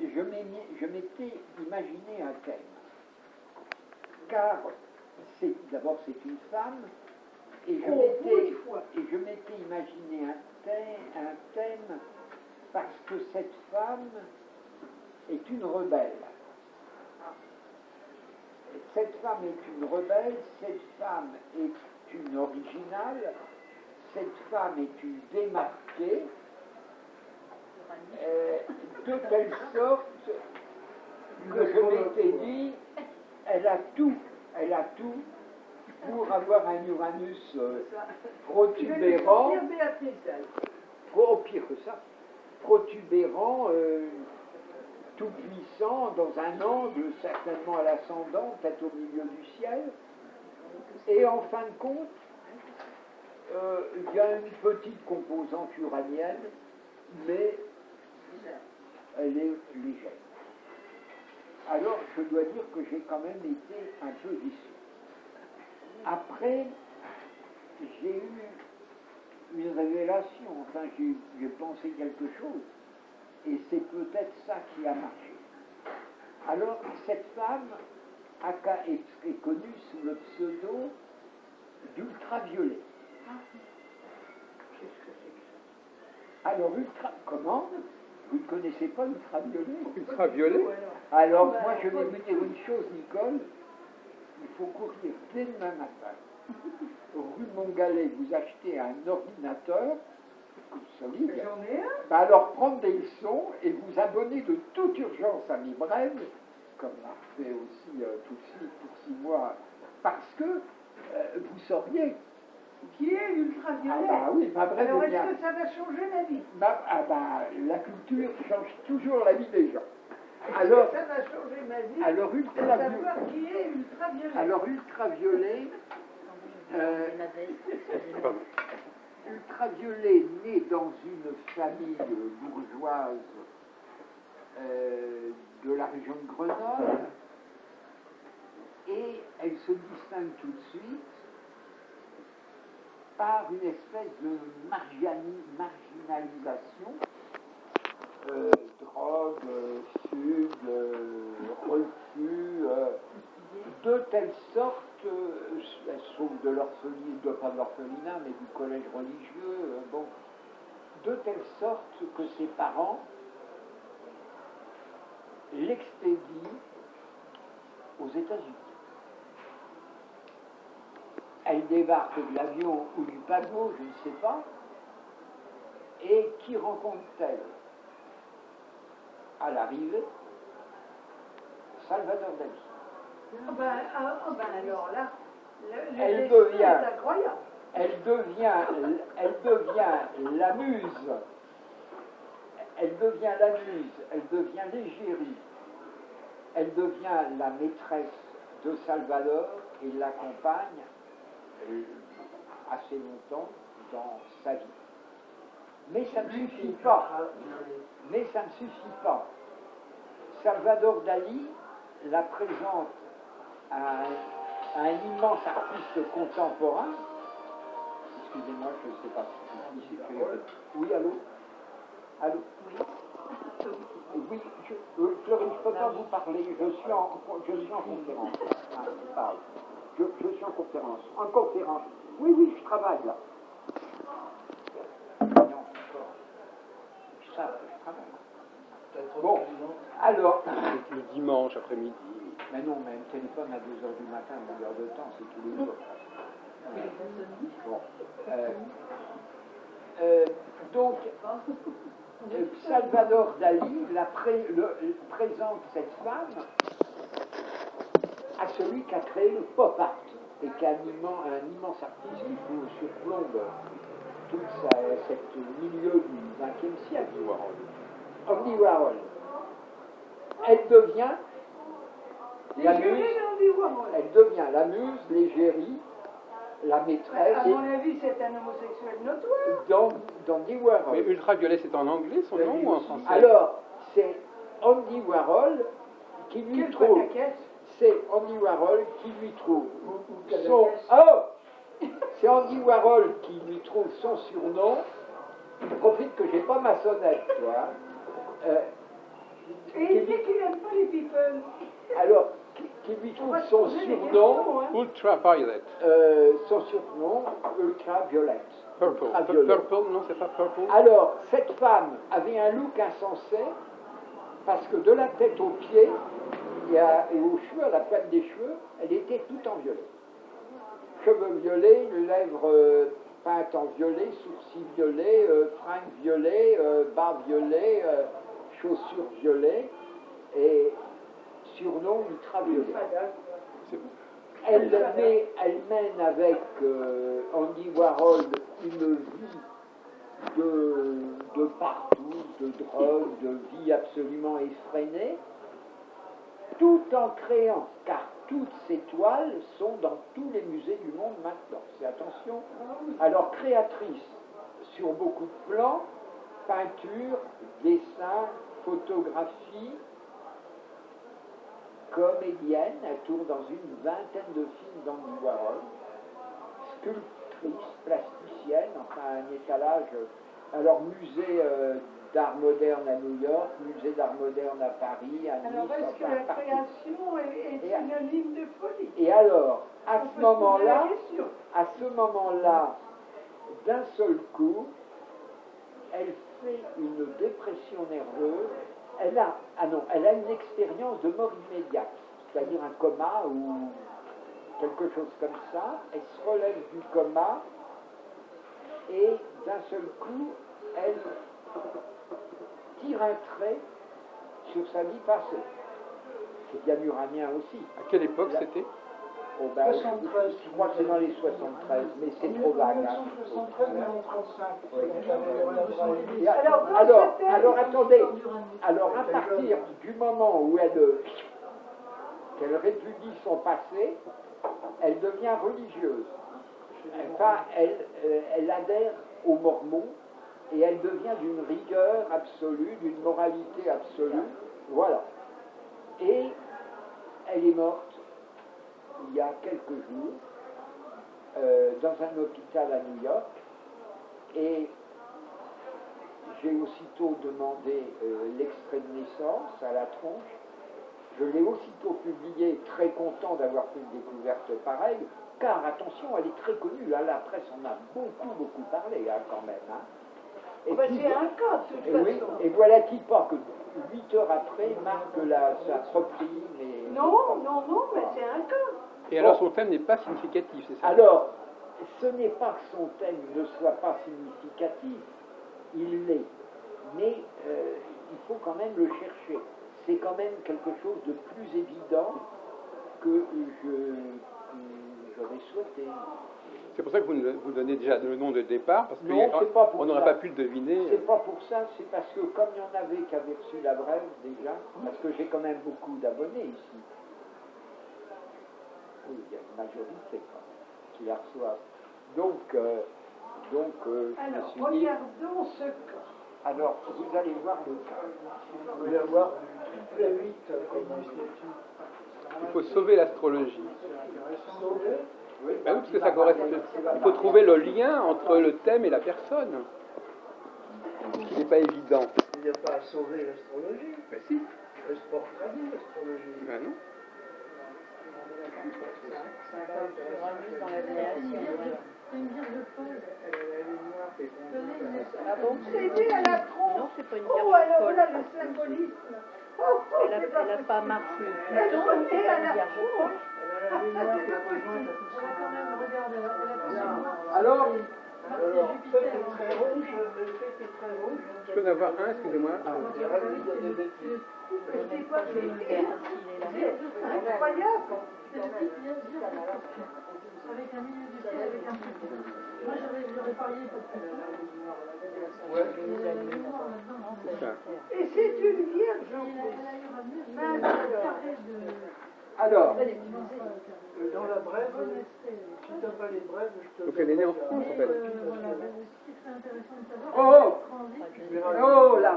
je m'étais imaginé un thème. Car d'abord c'est une femme, et je m'étais imaginé un thème parce que cette femme est une rebelle. Cette femme est une rebelle, cette femme est une originale, cette femme est une démarquée, de telle sorte que je m'étais dit, elle a tout pour avoir un Uranus protubérant, au pire que ça, protubérant, tout puissant, dans un angle, certainement à l'ascendant, peut-être au milieu du ciel. Et en fin de compte, il y a une petite composante uranienne, mais elle est légère. Alors, je dois dire que j'ai quand même été un peu déçu. Après, j'ai eu une révélation, enfin, j'ai pensé quelque chose, et c'est peut-être ça qui a marché. Alors, cette femme est connue sous le pseudo d'ultraviolet. Qu'est-ce que c'est que ça? Alors, comment? Vous ne connaissez pas l'ultraviolet? Ultraviolet? Alors, moi, je vais vous dire une chose, Nicole. Il faut courir dès demain matin. Rue Montgalet, vous achetez un ordinateur solide. J'en ai un. Ben alors, prendre des leçons et vous abonner de toute urgence à Mibrel, comme l'a fait aussi tout de suite pour 6 mois, parce que vous sauriez. Qui est l'ultraviolet? Ah bah oui, ma vraie alors, bien. est-ce que ça va changer la vie? La culture change toujours la vie des gens. Alors, ça va changer ma vie. Alors, ultraviolet. Qui est ultraviolet? Alors, ultraviolet. Ultraviolet né dans une famille bourgeoise de la région de Grenoble, et elle se distingue tout de suite par une espèce de marginalisation, drogue, fugue, refus, de telle sorte, elles sont de l'orphelinat, pas de l'orphelinat, mais du collège religieux, bon, de telle sorte que ses parents l'expédient aux États-Unis. Elle débarque de l'avion ou du paquebot, je ne sais pas, et qui rencontre-t-elle à l'arrivée? Salvador Dali. Alors là, elle devient la muse, elle devient l'égérie, elle devient la maîtresse de Salvador et l'accompagne assez longtemps dans sa vie. Mais ça ne suffit pas. Salvador Dali la présente à un immense artiste contemporain. Excusez-moi, je ne sais pas si oui, allô? Allô? Oui, Florine, je ne peux pas vous parler, je suis en conférence. Je suis en conférence. En conférence. Oui, je travaille là. Non, encore. Ils savent que je travaille. Bon, alors. Le dimanche après-midi. Mais non, mais un téléphone à 2h du matin, 1 heure de temps, c'est tous les jours. Bon. Donc, Salvador Dali présente cette femme à celui qui a créé le pop art et qui est un immense artiste qui surplombe tout ce milieu du XXe siècle. Andy Warhol. Elle devient la muse, l'égérie, la maîtresse. À mon avis, c'est un homosexuel notoire. D'Andy Warhol. Mais ultraviolet, c'est en anglais son nom ou en français? Alors, c'est Andy Warhol qui lui trouve. C'est Andy Warhol qui lui trouve son. Oh! C'est Andy Warhol qui lui trouve son surnom. Il profite que j'ai pas ma sonnette, toi. Et il dit qu'il n'aime pas les people. Alors, qui lui trouve son surnom, Ultraviolet. son surnom, ultraviolet. Purple. Ultraviolet. Purple, non, c'est pas purple. Alors, cette femme avait un look insensé, parce que de la tête aux pieds et aux cheveux, à la pointe des cheveux, elle était toute en violet. Cheveux violets, lèvres peintes en violet, sourcils violets, fringues violets, bas violets, chaussures violets, et surnom ultraviolet. Elle mène avec Andy Warhol une vie de partout, de drogue, de vie absolument effrénée, tout en créant, car toutes ces toiles sont dans tous les musées du monde maintenant. C'est attention. Alors, créatrice sur beaucoup de plans, peinture, dessin, photographie, comédienne, elle tourne dans une vingtaine de films d'Andy Warhol, sculptrice, plasticienne, enfin un étalage. Alors, musée d'art moderne à New York, musée d'art moderne à Paris, à Nice. Alors, est-ce que la création est synonyme de folie? Et alors, à ce moment-là, d'un seul coup, elle fait une dépression nerveuse. Elle a une expérience de mort immédiate, c'est-à-dire un coma ou quelque chose comme ça. Elle se relève du coma et d'un seul coup, elle tire un trait sur sa vie passée. C'est bien uranien aussi. À quelle époque c'était? Oh ben, je crois que c'est dans les 73, mais c'est trop vague. Hein. 73, 1935. Et alors, attendez. Alors, à partir du moment où qu'elle répudie son passé, elle devient religieuse. Enfin, elle adhère aux Mormons et elle devient d'une rigueur absolue, d'une moralité absolue. Voilà. Et elle est morte il y a quelques jours dans un hôpital à New York. Et j'ai aussitôt demandé l'extrait de naissance à la tronche. Je l'ai aussitôt publié, très content d'avoir fait une découverte pareille, car attention, elle est très connue. Là, la presse en a beaucoup parlé, hein, quand même. Hein. Et c'est un cas, de toute façon. Oui, et voilà-t-il pas que 8 heures après, marque sa reprise. Non, mais c'est un cas. Et alors son thème n'est pas significatif, c'est ça? Alors, ce n'est pas que son thème ne soit pas significatif, il l'est. Mais il faut quand même le chercher. C'est quand même quelque chose de plus évident que j'aurais souhaité. C'est pour ça que vous donnez déjà le nom de départ, parce qu'on n'aurait pas pu le deviner. C'est pas pour ça, c'est parce que comme il y en avait qui avaient reçu la brève déjà, parce que j'ai quand même beaucoup d'abonnés ici. Oui, il y a une majorité qui la reçoivent. Donc alors, je me suis dit, regardons ce cas. alors, vous allez voir le cas. Vous allez voir très vite comment Il faut sauver l'astrologie. sauver. Oui, Ben oui, parce que ça correspond. Il faut trouver le lien entre le thème et la personne. Ce qui n'est pas évident. Il n'y a pas à sauver l'astrologie. Ben si. Elle se porte très bien, l'astrologie. Ben non. C'est une vierge folle. Ah bon? C'est dit à la tronche. Non, c'est pas une Oh, vierge alors folle. là, le symbolisme. Elle n'a pas Mars ni Elle Pluton, est c'est née pas à une la vierge folle. tronche. Elle a la lumière qui est rejointe à tout ça. alors, Alors, ça qui est très rouge, le fait qui est très rouge. Je peux en avoir un, excusez-moi. Il y a des bêtises. C'est quoi C'est une vierge, il est là. c'est incroyable. C'est le type vierge avec un milieu du ciel, avec un petit peu. Moi, j'aurais parié pour plus. Ouais. Il y a la mémoire là-dedans, non, C'est ça. Et c'est une vierge en Elle plus. a Uranus, Mince, carré de... alors, Dans la brève, si tu n'as pas les brèves, je te Donc elle est née en France, en fait. Voilà, ce qui serait intéressant de savoir, c'est le transit. oh là,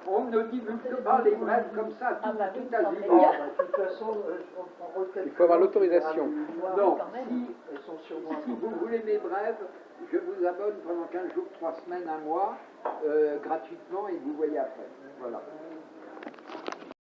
on ne divulgue pas les brèves comme ça, tout bah oui, à ça l'heure. fait De toute façon, on refait. Il faut avoir l'autorisation. Non, quand même. si, Elles sont sur moi. si vous voulez mes brèves, je vous abonne pendant 15 jours, 3 semaines, 1 mois, gratuitement, et vous voyez après. Voilà.